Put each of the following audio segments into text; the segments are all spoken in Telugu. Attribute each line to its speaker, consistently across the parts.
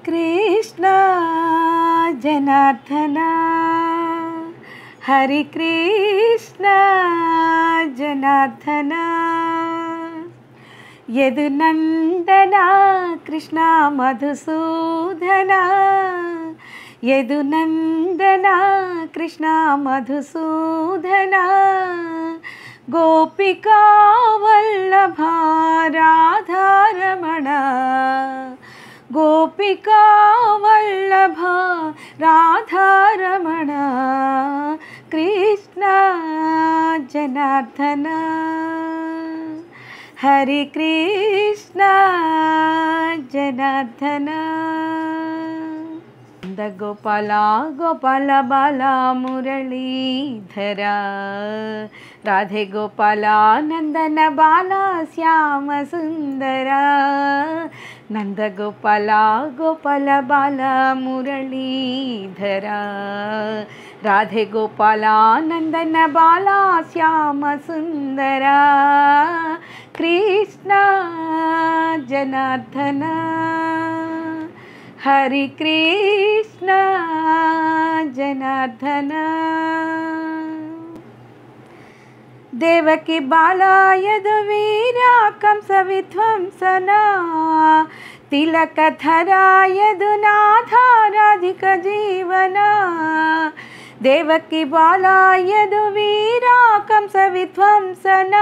Speaker 1: కృష్ణ జనార్దన హరి కృష్ణ జనార్దన యదునందన కృష్ణ మధుసూదన యదునందన కృష్ణ మధుసూదన గోపికా వల్లభ రాధారమణ గోపికా వల్లభ రాధారమణ కృష్ణ జనార్దన హరి కృష్ణ జనార్దన నందగోపాల గోపాల బాల మురళీధర రాధే గోపాల నందన బాల శ్యామ సుందర నందగోపాల గోపాల బాల మురళీధర రాధే గోపాల నందన బాల శ్యామ సుందర కృష్ణ జనార్దన హరి కృష్ణ జనార్దన దేవకి బాల యదువీర కంస విధ్వంసన తిలకధర యదునాథ రాధిక జీవన దేవకి బాల యదువీర కంస విధ్వంసన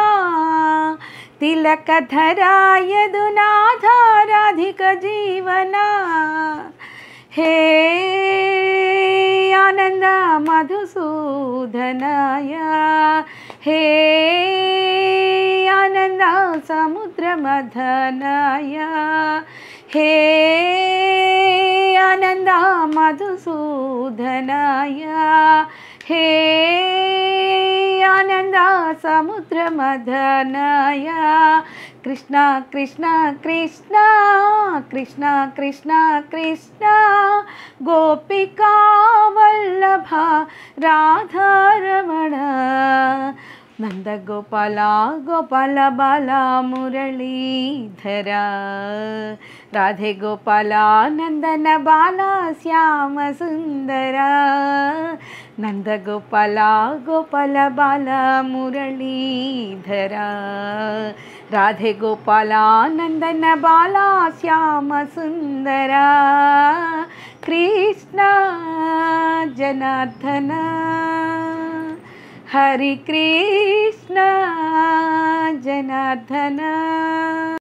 Speaker 1: తిలకధర యదునాథ రాధిక జీవన హే ఆనంద మధుసూదనాయ హే ఆనంద సముద్ర మథనాయ హే ఆనంద మధుసూదనాయ హే ఆనంద సముద్ర మథనాయ కృష్ణ కృష్ణ కృష్ణ కృష్ణ కృష్ణ కృష్ణ గోపికా వల్లభ రాధారమణ నందగోపాల గోపాల బాల మురళీధర రాధే గోపాల నందన బాల శ్యామ సుందర నందగోపాల గోపాల బాల మురళీధర రాధే గోపాల నందన బాల శ్యామ సుందర కృష్ణ జనార్దన హరి కృష్ణ జనార్దన